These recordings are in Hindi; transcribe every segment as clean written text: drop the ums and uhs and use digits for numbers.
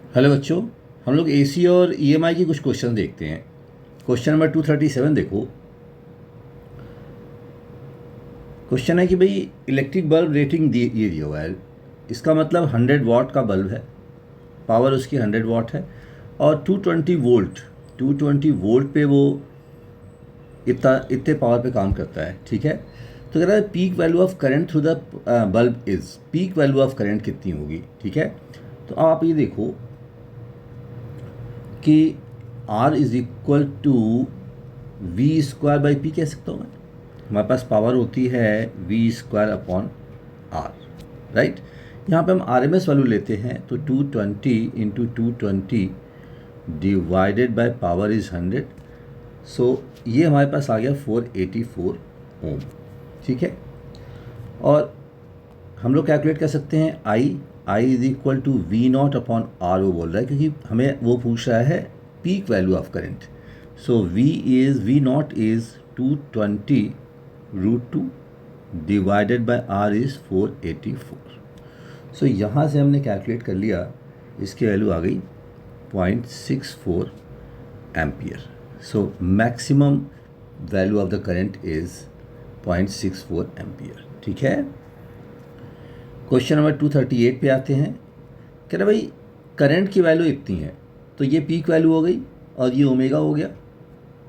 हेलो बच्चों, हम लोग एसी और ईएमआई की कुछ क्वेश्चन देखते हैं। क्वेश्चन नंबर 237 देखो। क्वेश्चन है कि भाई इलेक्ट्रिक बल्ब रेटिंग ये दिया हुआ है। इसका मतलब 100 वाट का बल्ब है, पावर उसकी 100 वाट है और 220 वोल्ट पे वो इतने पावर पे काम करता है। ठीक है, तो कह रहा है peak value of current through the bulb is, peak value of current कितनी होगी। ठीक है, तो आप ये देखो कि R is equal to v square by p कह सकता हूँ मैं। हमारे पास पावर होती है v square upon r, right. यहाँ पे हम आर एम एस वैल्यू लेते हैं तो 220 into 220 divided by power is 100। सो ये हमारे पास आ गया 484 ओम। ठीक है, और हम लोग कैलकुलेट कर सकते हैं I is equal to V not upon R, वो बोल रहा है क्योंकि हमें वो पूछ रहा है peak value of current. So v not is 220√2 divided by r is 484। So यहाँ से हमने कैलकुलेट कर लिया, इसकी वैल्यू आ गई 0.64 ampere. So maximum value of the current is 0.64 ampere. ठीक है, क्वेश्चन नंबर 238 पे आते हैं। कह रहे भाई करंट की वैल्यू इतनी है, तो ये पीक वैल्यू हो गई और ये ओमेगा हो गया।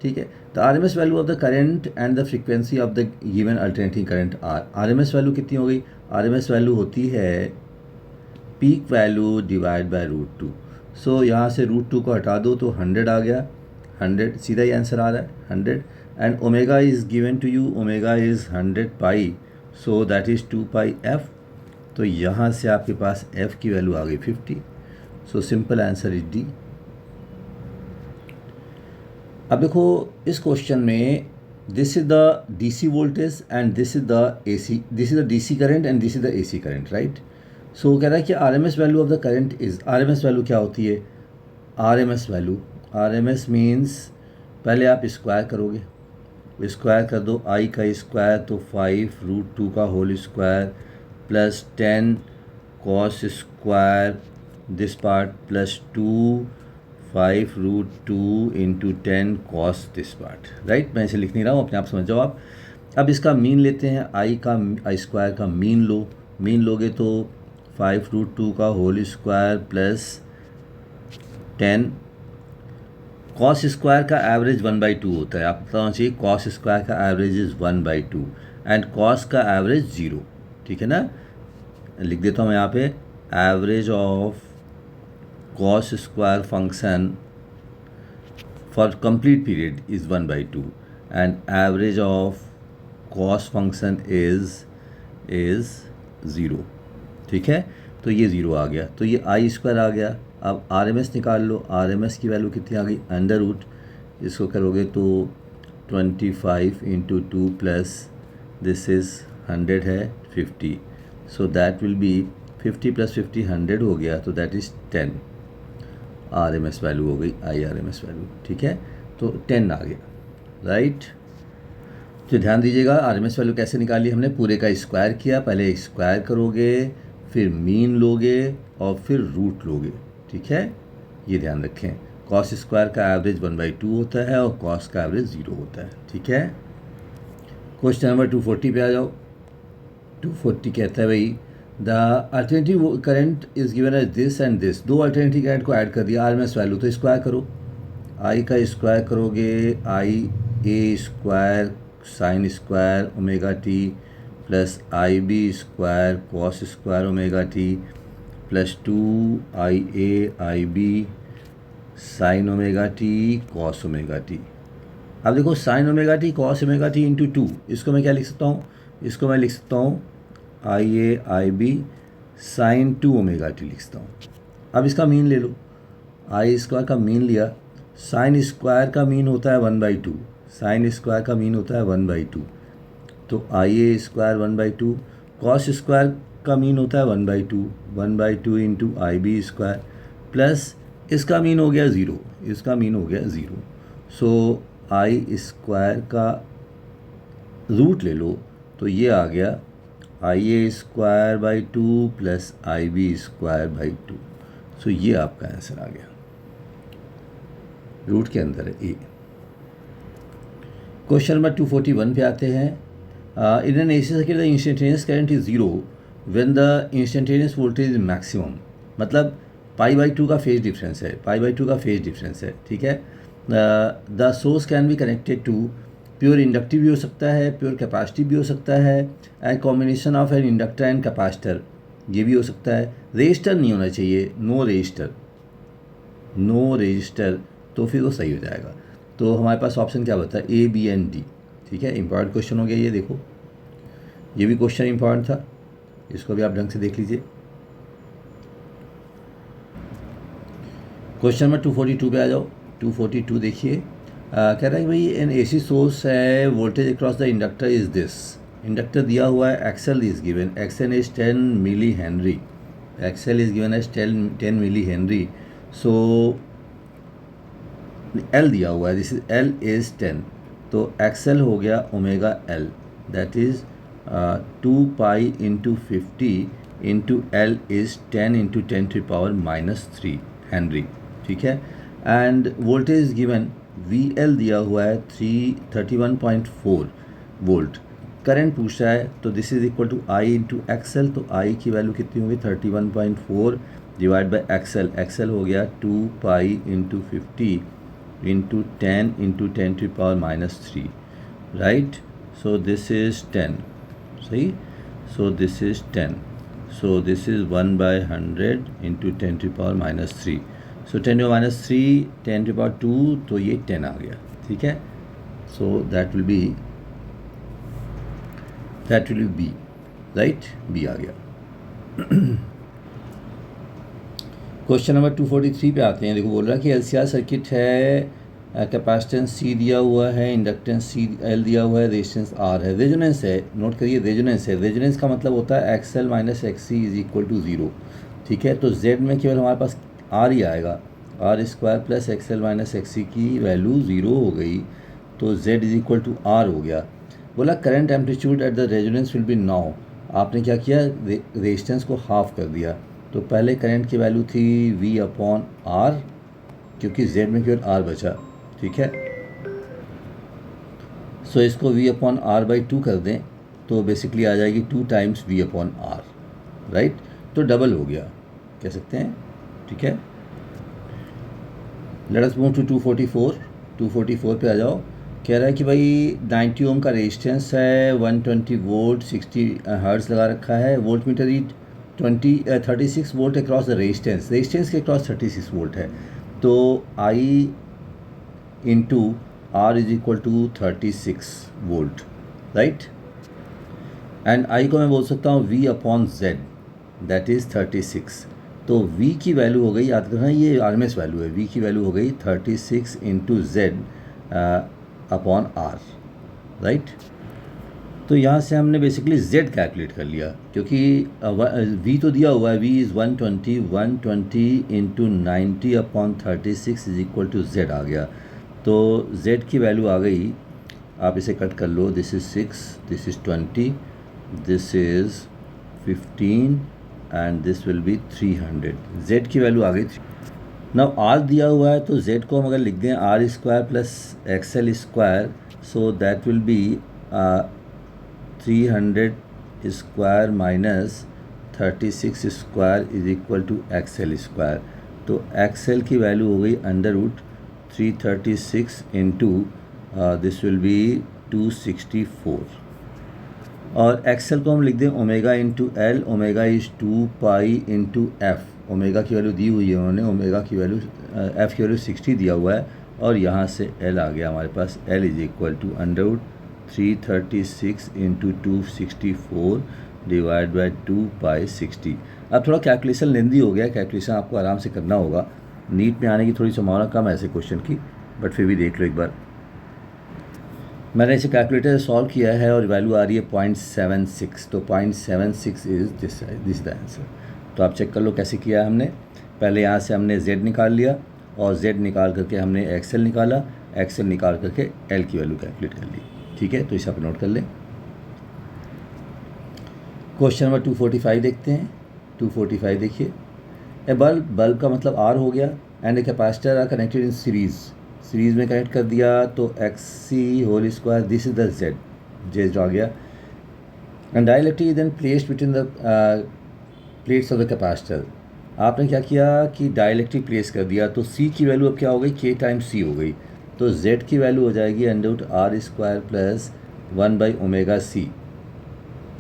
ठीक है, तो R M S value of the current and the frequency of the given alternating current R M S value कितनी हो गई। आर एम एस वैल्यू होती है peak value divide by √2। So यहाँ से √2 को हटा दो तो 100 आ गया। 100 सीधा ही आंसर आ रहा है 100। And omega is given to you, omega is 100 pi, so that is 2 pi f. तो यहाँ से आपके पास f की वैल्यू आ गई 50। So simple answer is D. अब देखो इस क्वेश्चन में this is the DC voltage and this is the AC, this is the DC current and this is the AC current, right. So कह रहा है कि RMS value of the current is, RMS value क्या होती है। आरएमएस वैल्यू, आरएमएस मीन्स पहले आप स्क्वायर करोगे, स्क्वायर कर दो आई का स्क्वायर तो 5√2 का whole square plus 10 cos square this part plus 5√2 into 10 cos this part, right. मैं इसे लिख नहीं रहा हूँ, अपने आप समझ जाओ आप। अब इसका मीन लेते हैं, आई स्क्वायर का मीन लो, मीन लोगे तो 5√2 का whole square plus 10 cos square का एवरेज 1/2 होता है। आप बताना चाहिए कॉस स्क्वायर का एवरेज इज़ 1/2 एंड कॉस का एवरेज 0। ठीक है ना, लिख देता हूँ मैं यहाँ पे average of cos square function for complete period is 1/2 and average of cos function is 0। ठीक है, तो ये 0 आ गया, तो ये आई स्क्वायर आ गया। अब आर एम एस निकाल लो, आर एम एस की वैल्यू कितनी आ गई, अंडर रूट, इसको करोगे तो 25 इंटू 2 प्लस दिस इज़ 100 है 50। So that will be 50 plus 50 100 हो गया, तो that is 10 R M S value हो गई, I R M S value. ठीक है, तो 10 आ गया, राइट। तो ध्यान दीजिएगा आर एम एस वैल्यू कैसे निकाली हमने, पूरे का स्क्वायर किया, पहले स्क्वायर करोगे फिर मीन लोगे और फिर रूट लोगे। ठीक है, ये ध्यान रखें, कॉस स्क्वायर का एवरेज 1/2 होता है और कॉस का एवरेज 0 होता है। ठीक है, क्वेश्चन नंबर 240 पे आ जाओ। 240 कहता है भाई the alternative current is given as this and this, दो अल्टरनेटिव करंट को ऐड कर दिया, आर एम एस वैल्यू तो स्क्वायर करो, आई का स्क्वायर करोगे I A square sine square omega T plus I B square cos square omega T plus 2IA/IB sine omega T cos omega T. अब देखो sine omega T cos omega T into 2, इसको मैं क्या लिख सकता हूँ, इसको मैं लिख सकता हूँ IA/IB साइन 2 ओमेगा टी लिख सकता हूँ। अब इसका मीन ले लो, आई स्क्वायर का मीन लिया, साइन स्क्वायर का मीन होता है 1/2, साइन स्क्वायर का मीन होता है 1/2, तो IA स्क्वायर 1/2, कॉस स्क्वायर का मीन होता है 1/2 इंटू IB स्क्वायर प्लस इसका मीन हो गया 0, इसका मीन हो गया 0। सो आई स्क्वायर का रूट ले लो तो ये आ गया IA² /2 प्लस IB² /2। सो ये आपका आंसर आ गया, रूट के अंदर है ए। क्वेश्चन नंबर 241 पे आते हैं। In an AC circuit the instantaneous current is zero when the instantaneous voltage is maximum. मतलब π/2 का फेज डिफरेंस है, π/2 का फेज डिफरेंस है, ठीक है। The source can be connected to, pure inductive भी हो सकता है, प्योर कैपेसिटिव भी हो सकता है, and combination of an inductor and capacitor, ये भी हो सकता है। रजिस्टर नहीं होना चाहिए, नो रजिस्टर, नो रजिस्टर, तो फिर वो सही हो जाएगा। तो हमारे पास ऑप्शन क्या बता है, ए, बी एंड डी, ठीक है। इंपॉर्टेंट क्वेश्चन हो गया ये, देखो ये भी क्वेश्चन इंपॉर्टेंट था, इसको भी आप ढंग से देख लीजिए। क्वेश्चन नंबर 242 पे आ जाओ। 242 देखिए, कह रहा है कि भाई एन एसी सोर्स है, voltage across the inductor is this. Inductor दिया हुआ है, XL is given, XL is 10 millihenry, XL is given as 10 millihenry. So L दिया हुआ है, दिस इज एल इज 10, तो एक्सएल हो गया omega L, that is 2 pi into 50 into L is 10 into 10⁻³ Henry, ठीक है। End voltage given V L दिया हुआ है 31.4 वोल्ट। करंट पूछ रहा है, तो this is equal to I into XL, तो आई की वैल्यू कितनी होगी 31.4 डिवाइड बाई एक्सएल, एक्सएल हो गया 2 pi into 50 into 10 into 10⁻³ right. So this is 10, सही, so this is 10, so this is 1/100 into 10⁻³ so 10⁻³ 10⁻², तो ये 10 आ गया, ठीक है। so that will be B, right, B आ गया। क्वेश्चन नंबर 243 पे आते हैं। देखो बोल रहा है कि एलसीआर सर्किट है, कैपेसिटेंस सी दिया हुआ है, इंडक्टेंस सी एल दिया हुआ है, रेजिस्टेंस आर है, रेजोनेंस है, नोट करिए रेजोनेंस है। रेजोनेंस का मतलब होता है XL minus XC is equal to 0, ठीक है। तो जेड में केवल हमारे पास आर ही आएगा, R² प्लस एक्सएल माइनस एक्ससी की वैल्यू 0 हो गई, तो Z is equal to R हो गया। बोला current amplitude at the resonance will be now, आपने क्या किया, रेजिस्टेंस को हाफ कर दिया। तो पहले करंट की वैल्यू थी V/R, क्योंकि जेड में केवल आर बचा, ठीक है। सो इसको V/R/2 कर दें, तो बेसिकली आ जाएगी 2 टाइम्स V/R, राइट। तो डबल हो गया, कह सकते हैं, ठीक है। लेट अस मूव टू 244 पे आ जाओ। कह रहा है कि भाई 90 ओम का रेजिस्टेंस है, 120 वोल्ट 60 हर्ट्ज लगा रखा है, volt meter read 36 volt across the resistance, resistance के अक्रॉस 36 वोल्ट है। तो I into R is equal to 36 volt, right. And I को मैं बोल सकता हूँ V/Z, दैट इज़ 36। तो V की वैल्यू हो गई, याद रखना ये RMS वैल्यू है, V की वैल्यू हो गई 36 इंटू Z/R, राइट। तो यहाँ से हमने बेसिकली Z कैलकुलेट कर लिया, क्योंकि V तो दिया हुआ है, V is 120 into 90/36 is equal to Z आ गया। तो Z की वैल्यू आ गई, आप इसे कट कर लो, this is 6, this is 20, this is 15 and this will be 300। Z की वैल्यू आ गई। नाउ R दिया हुआ है, तो Z को हम अगर लिख दें R² plus XL², so that will be 300² minus 36² is equal to XL²। तो XL की वैल्यू हो गई √336 इंटू दिस विल बी 264, और XL को हम लिख दें omega into L, omega is 2 pi into F, omega की वैल्यू दी हुई है उन्होंने, ओमेगा की वैल्यू एफ की वैल्यू 60 दिया हुआ है, और यहाँ से एल आ गया हमारे पास, L is equal to √336 into 264 divide by 2 pi 60। अब थोड़ा कैलकुलेशन लेंदी हो गया, कैलकुलेशन आपको आराम से करना होगा, नीट में आने की थोड़ी संभावना कम है ऐसे क्वेश्चन की, बट फिर भी देख लो एक बार। मैंने इसे कैलकुलेटर से सॉल्व किया है और वैल्यू आ रही है 0.76, तो 0.76 इज दिस द आंसर। तो आप चेक कर लो कैसे किया है हमने। पहले यहाँ से हमने Z निकाल लिया, और Z निकाल करके हमने XL निकाला, XL निकाल करके L की वैल्यू कैलकुलेट कर ली, ठीक है। तो इसे आप नोट कर लें। क्वेश्चन नंबर 245 देखते हैं। 245 देखिए, ए बल्ब का मतलब आर हो गया, and a capacitor are connected in series में कनेक्ट कर दिया तो X C whole square, this is the Z आ गया। And dielectric then placed between the plates of the capacitor. आपने क्या किया कि डाइलेक्ट्रिक प्लेस कर दिया, तो सी की वैल्यू अब क्या हो गई, के टाइम सी हो गई, तो जेड की वैल्यू हो जाएगी under root R square plus 1/ओमेगा सी।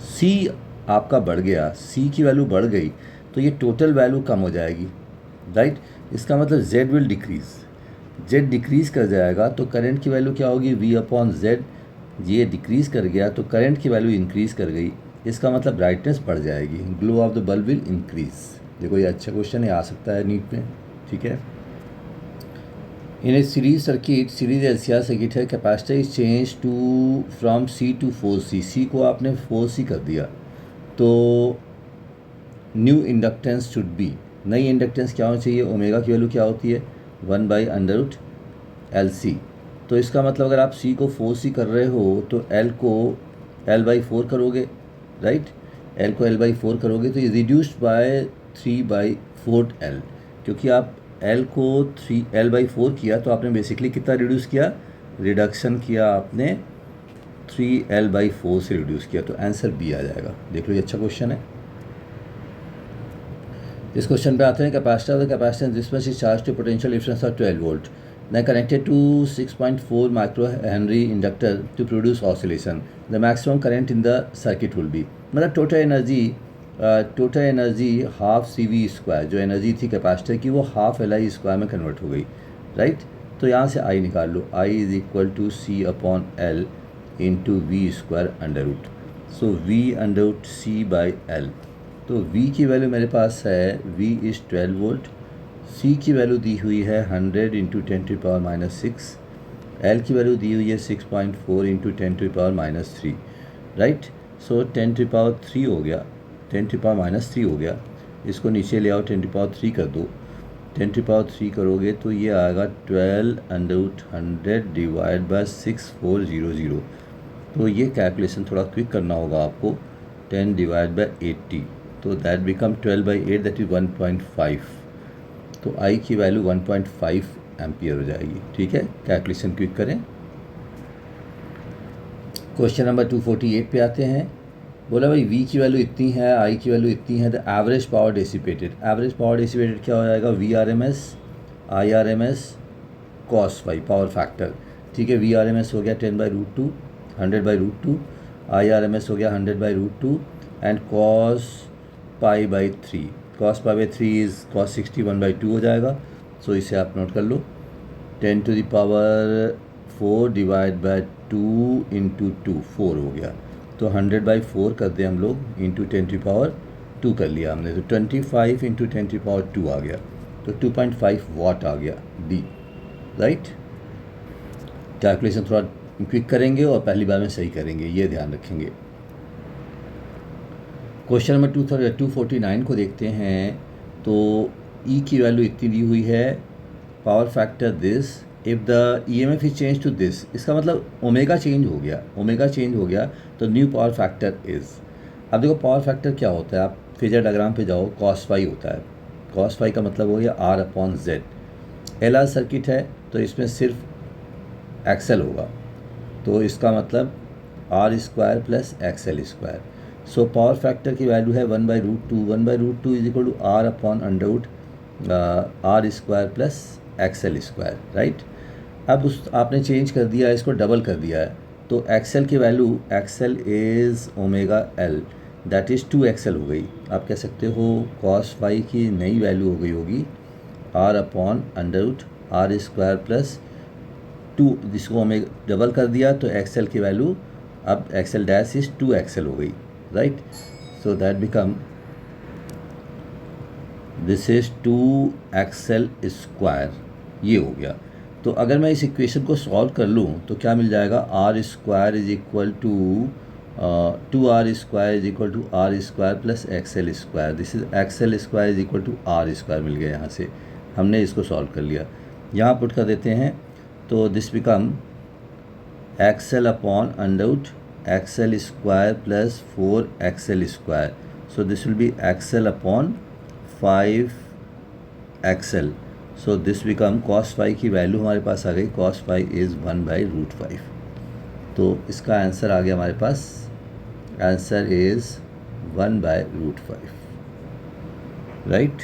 सी आपका बढ़ गया, सी की वैल्यू बढ़ गई तो ये टोटल वैल्यू कम हो जाएगी, राइट। इसका मतलब Z will decrease, Z decrease कर जाएगा तो करंट की वैल्यू क्या होगी, वी अपॉन जेड। ये डिक्रीज़ कर गया तो करंट की वैल्यू इंक्रीज़ कर गई, इसका मतलब ब्राइटनेस बढ़ जाएगी, glow of the bulb will increase. देखो ये अच्छा क्वेश्चन है, आ सकता है नीट में, ठीक है। In a series circuit, series LCR circuit है, capacitor is change to from C to 4C, C को आपने 4C कर दिया तो न्यू इंडक्टेंस शुड बी, नई इंडक्टेंस क्या होनी चाहिए, ओमेगा की वैल्यू क्या होती है 1/√LC। तो इसका मतलब अगर आप C को 4C कर रहे हो तो L को L/4 करोगे, राइट। L को L/4 करोगे तो ये रिड्यूस्ड बाय 3/4L, क्योंकि आप L को L/4 किया तो आपने बेसिकली कितना रिड्यूस किया, रिडक्शन किया आपने 3L/4 से रिड्यूस किया, तो आंसर बी आ जाएगा। देख लो ये अच्छा क्वेश्चन है। इस क्वेश्चन पे आते हैं, capacitor the capacitance this much is charge to potential difference of 12 volt then connected to 6.4 microhenry inductor to produce oscillation, the maximum current in the circuit will be, मतलब total energy half CV square, जो एनर्जी थी कैपेसिटर की वो हाफ LI स्क्वायर में कन्वर्ट हो गई, राइट। तो यहाँ से I निकाल लो, I is equal to C/L into V square under root, so V under root C/L। तो V की वैल्यू मेरे पास है, V इज़ 12 वोल्ट, C की वैल्यू दी हुई है 100 इंटू 10⁻⁻6, L की वैल्यू दी हुई है 6.4 इंटू 10⁻⁻3, राइट। सो 10⁻³ हो गया, 10⁻³ हो गया, इसको नीचे ले आओ 10⁻³ कर दो, 10⁻³ करोगे तो ये आएगा 12√100 डिवाइड बाय 6400। तो ये कैलकुलेशन थोड़ा क्विक करना होगा आपको, 10 डिवाइड बाय 80, तो दैट बिकम 12/8, दैट इज़ 1.5, तो I की वैल्यू 1.5 एम्पियर हो जाएगी, ठीक है। कैलकुलेशन क्विक करें। क्वेश्चन नंबर 248 पे आते हैं। बोला भाई V की वैल्यू इतनी है, I की वैल्यू इतनी है, the average power dissipated, average power dissipated क्या हो जाएगा, VRMS IRMS cos phi power factor, ठीक है। VRMS हो गया 10/√2 100/√2, IRMS हो गया 100/√2 and cos π/3, cos π/3 is cos 61/2 हो जाएगा। सो इसे आप नोट कर लो, 10⁴ डिवाइड बाय 2 इंटू 2 4 हो गया, तो 100/4 कर दें हम लोग, इंटू 10⁻² कर लिया हमने, तो 25 इंटू 10⁻² आ गया, तो 2.5 वाट आ गया डी, राइट। कैलकुलेशन थोड़ा क्विक करेंगे और पहली बार में सही करेंगे, ये ध्यान रखेंगे। क्वेश्चन नंबर 249 को देखते हैं। तो E की वैल्यू इतनी दी हुई है, power factor this, if the EMF is change to this, इसका मतलब ओमेगा चेंज हो गया, ओमेगा चेंज हो गया तो न्यू पावर फैक्टर इज़। अब देखो पावर फैक्टर क्या होता है, आप फेजर डायग्राम पे जाओ, cos फाई होता है, cos फाई का मतलब हो गया R/Z। LR सर्किट है तो इसमें सिर्फ XL होगा, तो इसका मतलब R² plus XL square. So power factor की वैल्यू है 1/√2, 1/√2 is equal to R/√R² plus XL square, right. अब आपने चेंज कर दिया, इसको डबल कर दिया है, तो XL की value, XL is omega L, that is 2XL हो गई। आप कह सकते हो cos फाई की नई वैल्यू हो गई होगी R/√R² प्लस 2, जिसको हमें डबल कर दिया तो XL की वैल्यू अब XL डैश इज़ 2XL हो गई, right. So that become this is 2XL square, ये हो गया। तो अगर मैं इस इक्वेशन को सॉल्व कर लूँ तो क्या मिल जाएगा, R² is equal to 2R² is equal to R² plus XL square, this is XL square is equal to R² मिल गया। यहाँ से हमने इसको सॉल्व कर लिया, यहाँ पुट कर देते हैं, तो this become XL/XL square plus 4XL square, so this will be XL/5 XL, so this become cos phi की वैल्यू हमारे पास आ गई, cos फाई इज़ 1/√5। तो इसका आंसर आ गया हमारे पास, आंसर इज़ 1/√5, राइट।